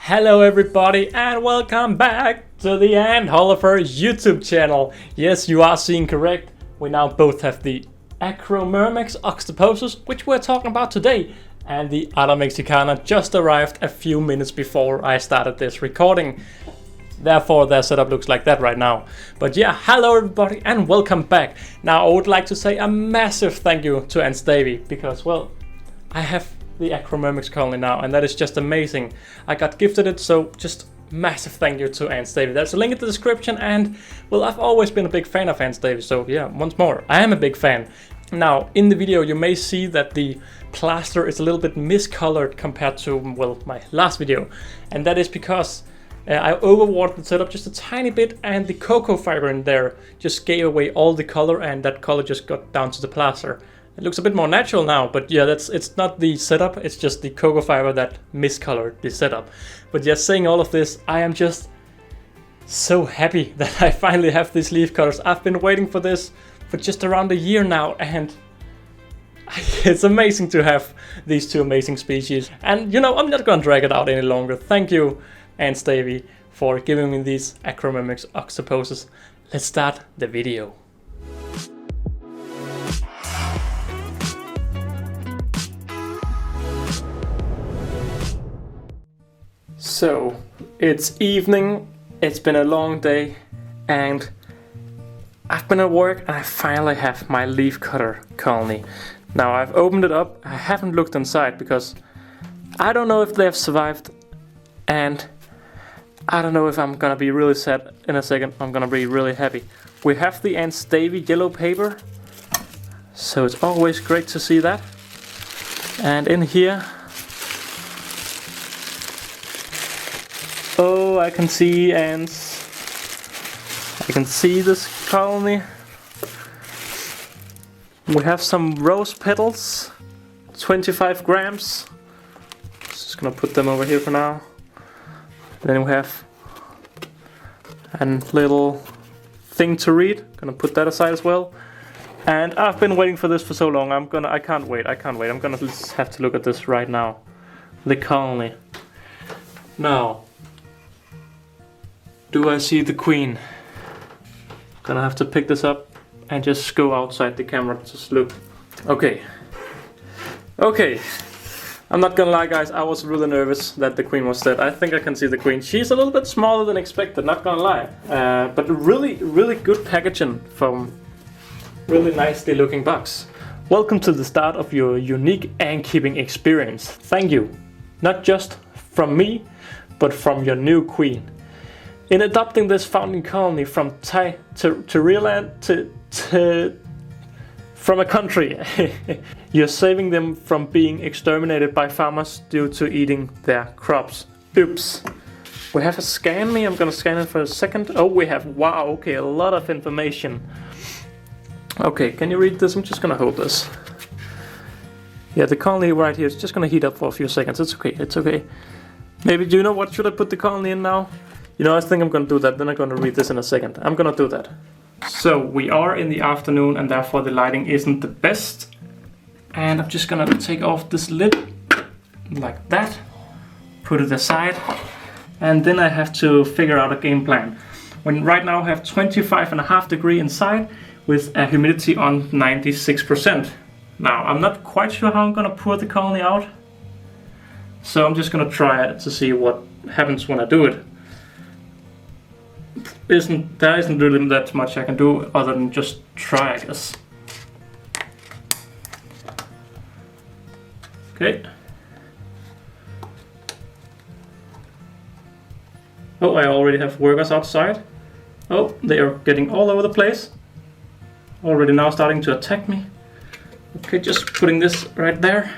Hello everybody and welcome back to the Ant Holleufer YouTube channel. Yes, you are seeing correct. We now both have the Acromyrmex Octospinosus, which we're talking about today, and the other Mexicana just arrived a few minutes before I started this recording. Therefore their setup looks like that right now. But yeah, hello everybody and welcome back. Now I would like to say a massive thank you to Davey because, well, I have the Acromyrmex colony now, and that is just amazing. I got gifted it, so just massive thank you to Davey. There's a link in the description, and well, I've always been a big fan of Davey, so yeah, once more, I am a big fan. Now, in the video, you may see that the plaster is a little bit miscolored compared to, well, my last video, and that is because I overwatered the setup just a tiny bit, and the cocoa fiber in there just gave away all the color, and that color just got down to the plaster. It looks a bit more natural now, but yeah, it's not the setup, it's just the cocoa fiber that miscolored the setup. But just saying all of this, I am just so happy that I finally have these leaf cutters. I've been waiting for this for just around a year now, and it's amazing to have these two amazing species. And you know, I'm not gonna drag it out any longer. Thank you, Davey, for giving me these Acromyrmex Octospinosus. Let's start the video. So, it's evening, it's been a long day, and I've been at work and I finally have my leaf cutter colony. Now I've opened it up, I haven't looked inside because I don't know if they've survived, and I don't know if I'm gonna be really sad in a second. I'm gonna be really happy. We have the Ant Davey yellow paper, so it's always great to see that. And in here, oh, I can see ants. I can see this colony. We have some rose petals, 25 grams. Just gonna put them over here for now. Then we have a little thing to read. Gonna put that aside as well. And I've been waiting for this for so long. I can't wait. I'm gonna just have to look at this right now. The colony. Now, do I see the queen? Gonna have to pick this up and just go outside the camera to just look. Okay. I'm not gonna lie, guys, I was really nervous that the queen was dead. I think I can see the queen. She's a little bit smaller than expected, not gonna lie. But really good packaging from really nicely looking box. Welcome to the start of your unique ant keeping experience. Thank you. Not just from me, but from your new queen. In adopting this founding colony from Thai to real land from a country, you're saving them from being exterminated by farmers due to eating their crops. Oops. We have a scan me. I'm gonna scan it for a second. Oh, we have, wow, okay, a lot of information. Okay, can you read this? I'm just gonna hold this. Yeah, the colony right here is just gonna heat up for a few seconds. It's okay. Maybe, do you know what, should I put the colony in now? You know, I think I'm gonna do that, then I'm gonna read this in a second. I'm gonna do that. So, we are in the afternoon and therefore the lighting isn't the best. And I'm just gonna take off this lid, like that. Put it aside. And then I have to figure out a game plan. Right now I have 25.5 degrees inside with a humidity on 96%. Now, I'm not quite sure how I'm gonna pour the colony out. So I'm just gonna try it to see what happens when I do it. There isn't really that much I can do other than just try, I guess. Okay. Oh, I already have workers outside. Oh, they are getting all over the place. Already now starting to attack me. Okay, just putting this right there.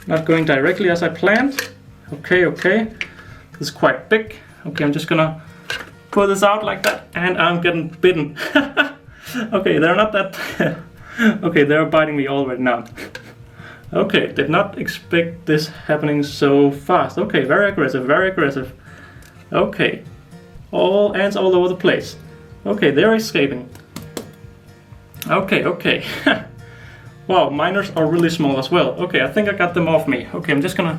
Not going directly as I planned. Okay. This is quite big. Okay, I'm just gonna pull this out like that, and I'm getting bitten. Okay, they're not that... Okay, they're biting me already now. Okay, did not expect this happening so fast. Okay, very aggressive. Okay, all ants all over the place. Okay, they're escaping. Okay. Wow, miners are really small as well. Okay, I think I got them off me. Okay, I'm just gonna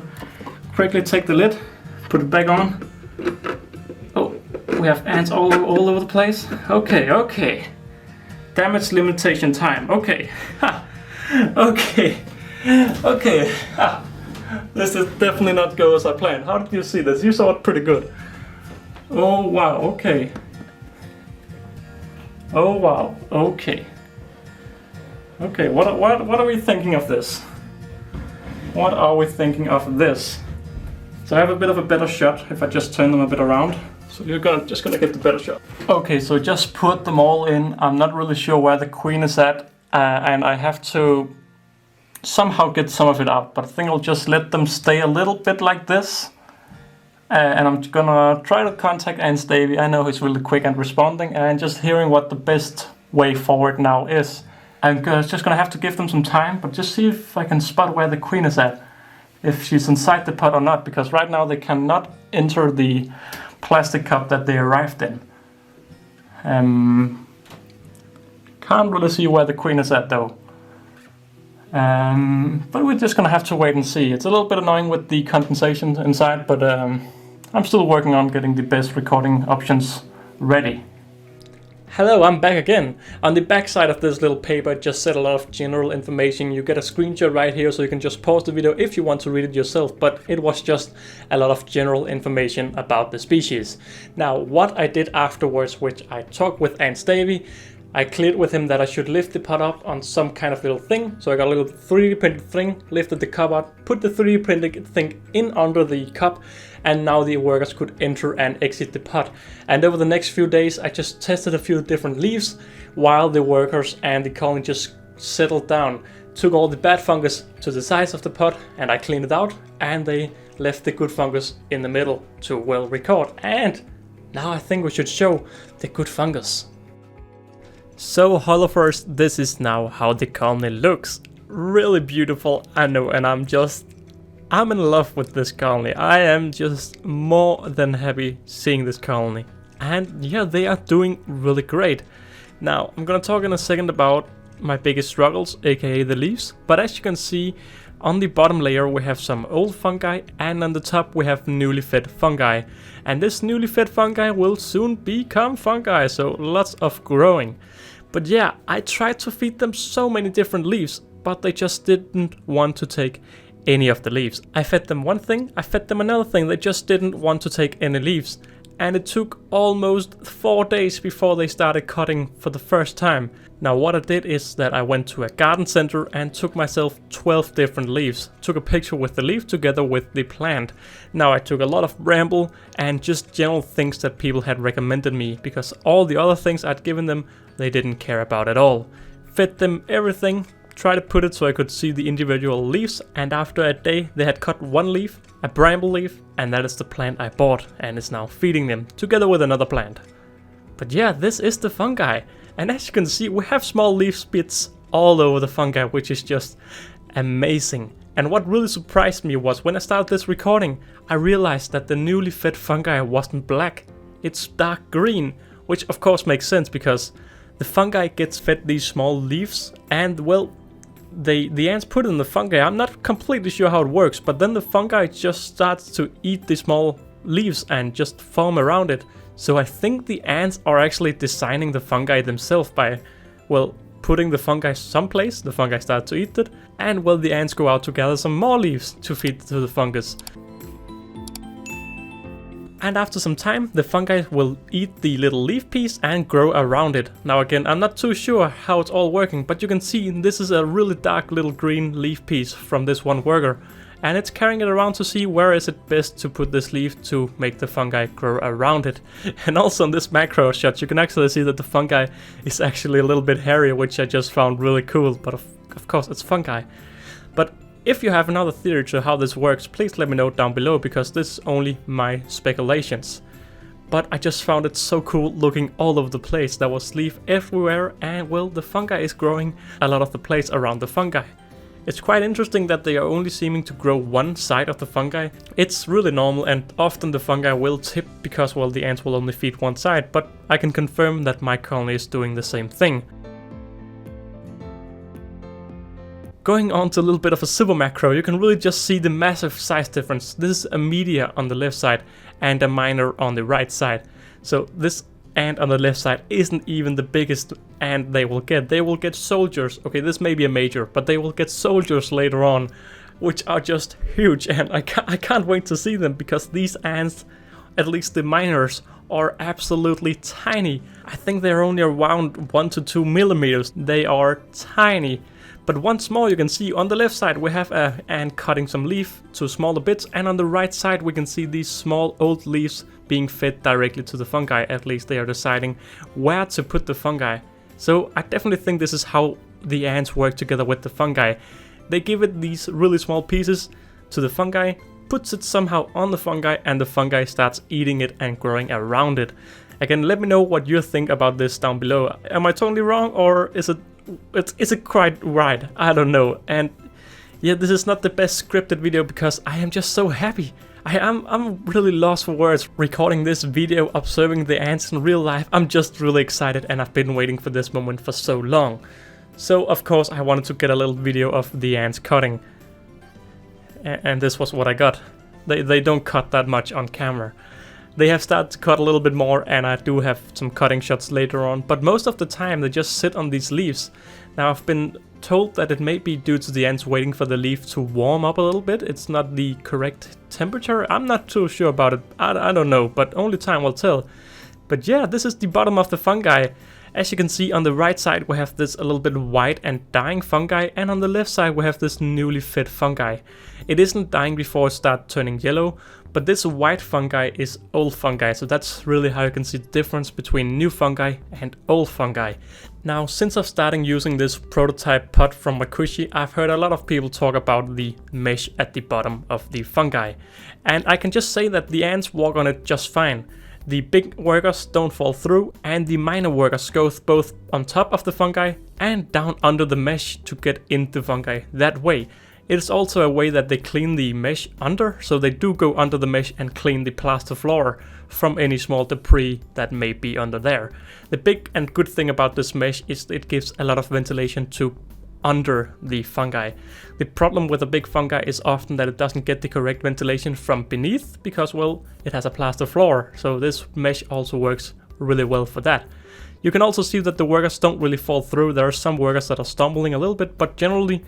quickly take the lid, put it back on. Oh, we have ants all over the place. Okay. Damage limitation time. Okay. Ha. Okay. Ha. This is definitely not go as I planned. How did you see this? You saw it pretty good. Oh wow. Okay. Oh wow. Okay. Okay. What are we thinking of this? What are we thinking of this? So I have a bit of a better shot if I just turn them a bit around. So you're just gonna get the better shot. Okay, so just put them all in. I'm not really sure where the queen is at, and I have to somehow get some of it out. But I think I'll just let them stay a little bit like this. And I'm gonna try to contact Davey. I know he's really quick at responding, and just hearing what the best way forward now is. I'm just gonna have to give them some time, but just see if I can spot where the queen is at. If she's inside the pot or not, because right now they cannot enter the plastic cup that they arrived in. Can't really see where the queen is at though. But we're just gonna have to wait and see. It's a little bit annoying with the condensation inside, but I'm still working on getting the best recording options ready. Hello, I'm back again. On the back side of this little paper, it just said a lot of general information. You get a screenshot right here, so you can just pause the video if you want to read it yourself, but it was just a lot of general information about the species. Now, what I did afterwards, which I talked with Davey, I cleared with him that I should lift the pot up on some kind of little thing. So I got a little 3D printed thing, lifted the cup out, put the 3D printed thing in under the cup, and now the workers could enter and exit the pot. And over the next few days, I just tested a few different leaves while the workers and the colony just settled down. Took all the bad fungus to the sides of the pot and I cleaned it out, and they left the good fungus in the middle to well record. And now I think we should show the good fungus. So Holleufer's, this is now how the colony looks. Really beautiful, I know, and I'm in love with this colony. I am just more than happy seeing this colony. And yeah, they are doing really great. Now, I'm gonna talk in a second about my biggest struggles, aka the leaves. But as you can see, on the bottom layer we have some old fungi, and on the top we have newly fed fungi. And this newly fed fungi will soon become fungi, so lots of growing. But yeah, I tried to feed them so many different leaves, but they just didn't want to take any of the leaves. I fed them one thing, I fed them another thing, they just didn't want to take any leaves. And it took almost 4 days before they started cutting for the first time. Now what I did is that I went to a garden center and took myself 12 different leaves. Took a picture with the leaf together with the plant. Now I took a lot of bramble and just general things that people had recommended me, because all the other things I'd given them, they didn't care about at all. Fed them everything, tried to put it so I could see the individual leaves, and after a day they had cut one leaf, a bramble leaf, and that is the plant I bought and is now feeding them together with another plant. But yeah, this is the fungi, and as you can see we have small leaf bits all over the fungi, which is just amazing. And what really surprised me was when I started this recording, I realized that the newly fed fungi wasn't black, it's dark green, which of course makes sense because the fungi gets fed these small leaves, and well, the ants put in the fungi. I'm not completely sure how it works, but then the fungi just starts to eat the small leaves and just form around it. So I think the ants are actually designing the fungi themselves by, well, putting the fungi someplace, the fungi start to eat it, and well, the ants go out to gather some more leaves to feed to the fungus. And after some time, the fungi will eat the little leaf piece and grow around it. Now again, I'm not too sure how it's all working, but you can see this is a really dark little green leaf piece from this one worker. And it's carrying it around to see where is it best to put this leaf to make the fungi grow around it. And also in this macro shot, you can actually see that the fungi is actually a little bit hairy, which I just found really cool, but of course it's fungi. But if you have another theory to how this works, please let me know down below, because this is only my speculations. But I just found it so cool looking all over the place. There was leaf everywhere, and well, the fungi is growing a lot of the place around the fungi. It's quite interesting that they are only seeming to grow one side of the fungi. It's really normal, and often the fungi will tip because, well, the ants will only feed one side, but I can confirm that my colony is doing the same thing. Going on to a little bit of a super macro, you can really just see the massive size difference. This is a media on the left side and a minor on the right side. So this ant on the left side isn't even the biggest ant they will get. They will get soldiers. Okay, this may be a major, but they will get soldiers later on, which are just huge, and I can't wait to see them, because these ants, at least the minors, are absolutely tiny. I think they're only around 1 to 2 millimeters. They are tiny. But once more, you can see on the left side we have an ant cutting some leaf to smaller bits, and on the right side we can see these small old leaves being fed directly to the fungi. At least they are deciding where to put the fungi. So I definitely think this is how the ants work together with the fungi. They give it these really small pieces to the fungi, puts it somehow on the fungi, and the fungi starts eating it and growing around it. Again, let me know what you think about this down below. Am I totally wrong, or is it quite right? I don't know. And yeah, this is not the best scripted video because I am just so happy. I'm really lost for words recording this video, observing the ants in real life. I'm just really excited, and I've been waiting for this moment for so long. So of course I wanted to get a little video of the ants cutting. And this was what I got. They don't cut that much on camera. They have started to cut a little bit more, and I do have some cutting shots later on, but most of the time they just sit on these leaves. Now I've been told that it may be due to the ants waiting for the leaf to warm up a little bit. It's not the correct temperature. I'm not too sure about it. I don't know, but only time will tell. But yeah, this is the bottom of the fungi. As you can see, on the right side we have this a little bit white and dying fungi, and on the left side we have this newly fed fungi. It isn't dying before it starts turning yellow, but this white fungi is old fungi, so that's really how you can see the difference between new fungi and old fungi. Now, since I've started using this prototype pot from WaKooshi, I've heard a lot of people talk about the mesh at the bottom of the fungi. And I can just say that the ants walk on it just fine. The big workers don't fall through, and the minor workers go both on top of the fungi and down under the mesh to get in the fungi that way. It is also a way that they clean the mesh under, so they do go under the mesh and clean the plaster floor from any small debris that may be under there. The big and good thing about this mesh is that it gives a lot of ventilation to under the fungi. The problem with a big fungi is often that it doesn't get the correct ventilation from beneath because, well, it has a plaster floor, so this mesh also works really well for that. You can also see that the workers don't really fall through. There are some workers that are stumbling a little bit, but generally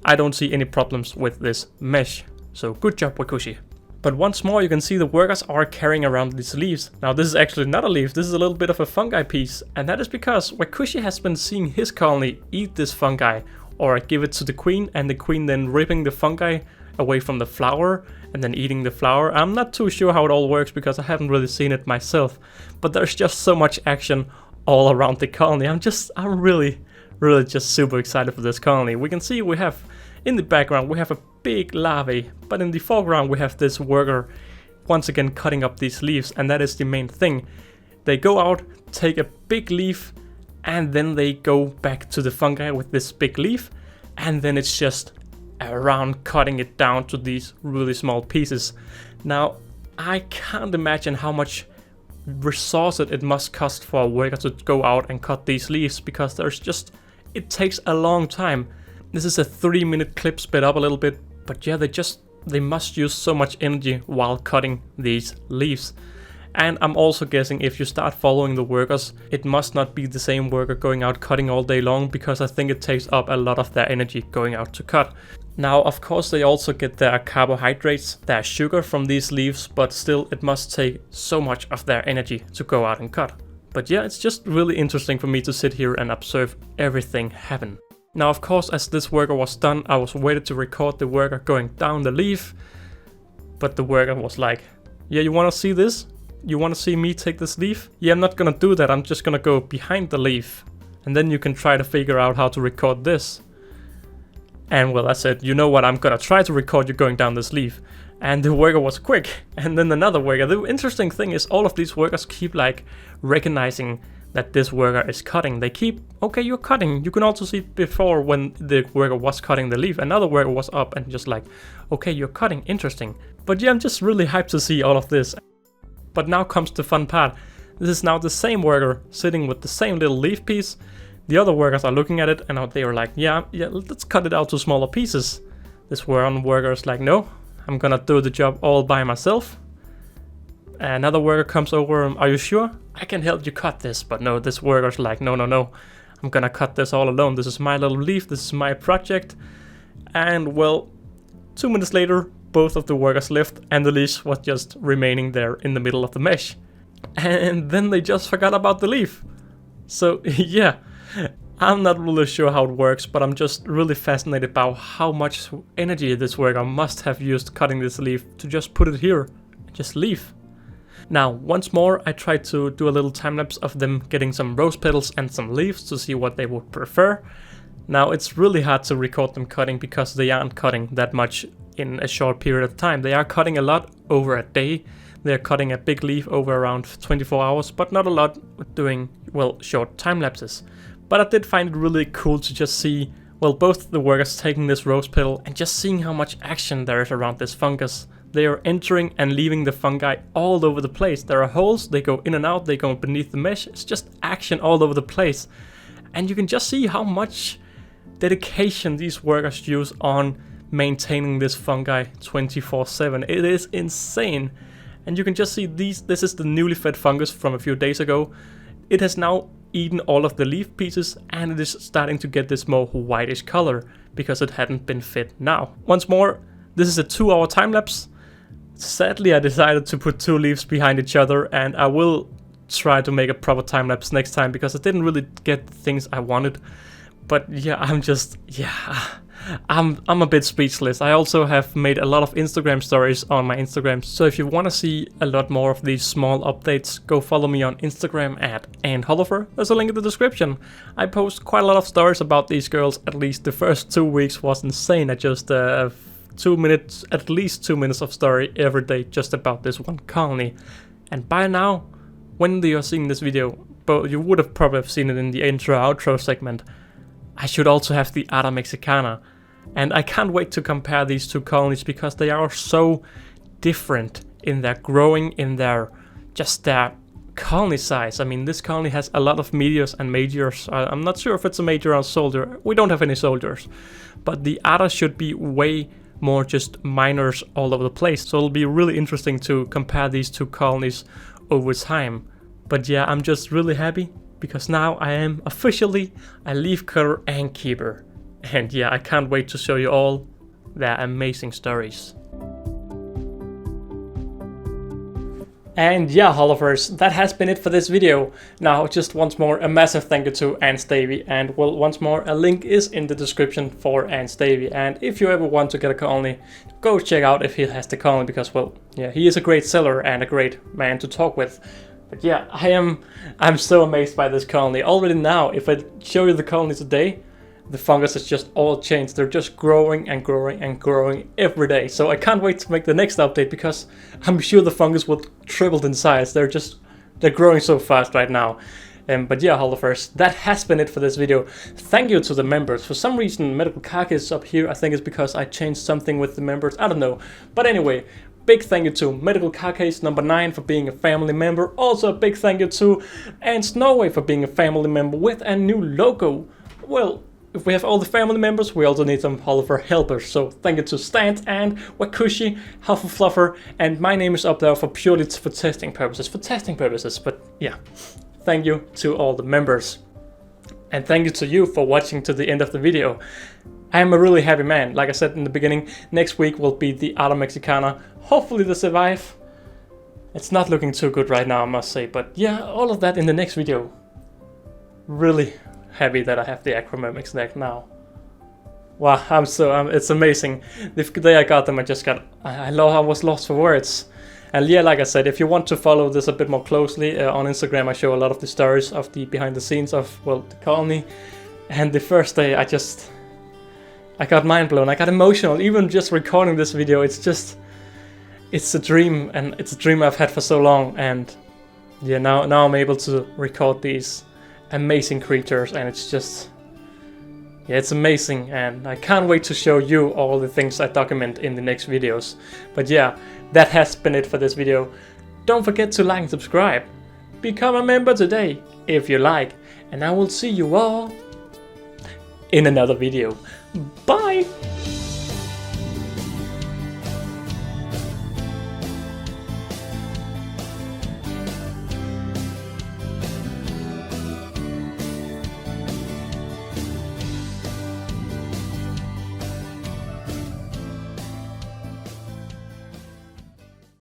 I don't see any problems with this mesh. So good job, WaKooshi. But once more, you can see the workers are carrying around these leaves. Now this is actually not a leaf, this is a little bit of a fungi piece, and that is because WaKooshi has been seeing his colony eat this fungi or give it to the queen, and the queen then ripping the fungi away from the flower and then eating the flower. I'm not too sure how it all works because I haven't really seen it myself, but there's just so much action all around the colony. I'm really just super excited for this colony. We can see we have in the background we have a big larvae, but in the foreground we have this worker once again cutting up these leaves, and that is the main thing. They go out, take a big leaf, and then they go back to the fungi with this big leaf, and then it's just around cutting it down to these really small pieces. Now I can't imagine how much resources it must cost for a worker to go out and cut these leaves, because it takes a long time. This is a 3-minute clip sped up a little bit, but yeah, they must use so much energy while cutting these leaves. And I'm also guessing if you start following the workers, it must not be the same worker going out cutting all day long, because I think it takes up a lot of their energy going out to cut. Now, of course, they also get their carbohydrates, their sugar from these leaves, but still it must take so much of their energy to go out and cut. But yeah, it's just really interesting for me to sit here and observe everything happen. Now, of course, as this worker was done, I was waiting to record the worker going down the leaf, but the worker was like, yeah, you want to see this? You want to see me take this leaf? Yeah, I'm not gonna do that, I'm just gonna go behind the leaf, and then you can try to figure out how to record this. And well, I said, you know what, I'm gonna try to record you going down this leaf. And the worker was quick, and then another worker. The interesting thing is all of these workers keep like recognizing that this worker is cutting. They keep, okay, you're cutting. You can also see before when the worker was cutting the leaf, another worker was up and just like, okay, you're cutting, interesting. But yeah, I'm just really hyped to see all of this. But now comes the fun part. This is now the same worker sitting with the same little leaf piece. The other workers are looking at it and they were like, yeah, let's cut it out to smaller pieces. This one worker is like, no, I'm gonna do the job all by myself. Another worker comes over, are you sure? I can help you cut this. But no, this worker's like, no, I'm gonna cut this all alone. This is my little leaf, this is my project. And well, 2 minutes later, both of the workers left and the leaf was just remaining there in the middle of the mesh. And then they just forgot about the leaf. So yeah, I'm not really sure how it works, but I'm just really fascinated about how much energy this worker must have used cutting this leaf to just put it here and just leave. Now, once more, I tried to do a little time lapse of them getting some rose petals and some leaves to see what they would prefer. Now, it's really hard to record them cutting because they aren't cutting that much in a short period of time. They are cutting a lot over a day. They're cutting a big leaf over around 24 hours, but not a lot doing, well, short time lapses. But I did find it really cool to just see, well, both the workers taking this rose petal and just seeing how much action there is around this fungus. They are entering and leaving the fungi all over the place. There are holes, they go in and out, they go beneath the mesh. It's just action all over the place. And you can just see how much dedication these workers use on maintaining this fungi 24/7. It is insane. And you can just see this is the newly fed fungus from a few days ago. It has now eaten all of the leaf pieces and it is starting to get this more whitish color because it hadn't been fed now. Once more, this is a 2-hour time lapse. Sadly, I decided to put 2 leaves behind each other, and I will try to make a proper time lapse next time because I didn't really get the things I wanted. But yeah, I'm a bit speechless. I also have made a lot of Instagram stories on my Instagram, so if you want to see a lot more of these small updates, go follow me on Instagram at Ant Holleufer. There's a link in the description. I post quite a lot of stories about these girls. At least the first 2 weeks was insane. I just at least 2 minutes of story every day just about this one colony. And by now, when you're seeing this video, but you would have probably seen it in the intro-outro segment, I should also have the Ada mexicana. And I can't wait to compare these 2 colonies because they are so different in their growing, in their colony size. I mean, this colony has a lot of meteors and majors. I'm not sure if it's a major or a soldier. We don't have any soldiers. But the Ada should be way more just minors all over the place. So it'll be really interesting to compare these 2 colonies over time. But yeah, I'm just really happy because now I am officially a leafcutter ant keeper. And yeah, I can't wait to show you all their amazing stories. And yeah, Holleufers, that has been it for this video. Now, just once more, a massive thank you to Davey. And well, once more, a link is in the description for Davey. And if you ever want to get a colony, go check out if he has the colony because, well, yeah, he is a great seller and a great man to talk with. But yeah, I'm so amazed by this colony. Already now, if I show you the colony today, the fungus has just all changed. They're just growing and growing and growing every day. So I can't wait to make the next update because I'm sure the fungus will triple in size. They're growing so fast right now. But yeah, Holleufers, that has been it for this video. Thank you to the members. For some reason, Medical Kake is up here. I think it's because I changed something with the members. I don't know. But anyway, big thank you to Medical Kake's number 9 for being a family member. Also a big thank you to Ants Norway for being a family member with a new logo. Well, if we have all the family members, we also need some Holleufer helpers. So thank you to Stant and WaKooshi, Fluffer, and my name is up there for purely for testing purposes. But yeah, thank you to all the members. And thank you to you for watching to the end of the video. I am a really happy man. Like I said in the beginning, next week will be the Ada mexicana. Hopefully they survive. It's not looking too good right now, I must say. But yeah, all of that in the next video. Really happy that I have the Acromyrmex neck now. Wow, it's amazing. The day I got them, I was lost for words. And yeah, like I said, if you want to follow this a bit more closely, on Instagram I show a lot of the stories of the behind the scenes of, well, the colony. And the first day I got mind blown, I got emotional, even just recording this video. It's a dream, and it's a dream I've had for so long. And yeah, now I'm able to record these amazing creatures, and it's amazing, and I can't wait to show you all the things I document in the next videos. But yeah, that has been it for this video. Don't forget to like and subscribe. Become a member today if you like, and I will see you all in another video. Bye!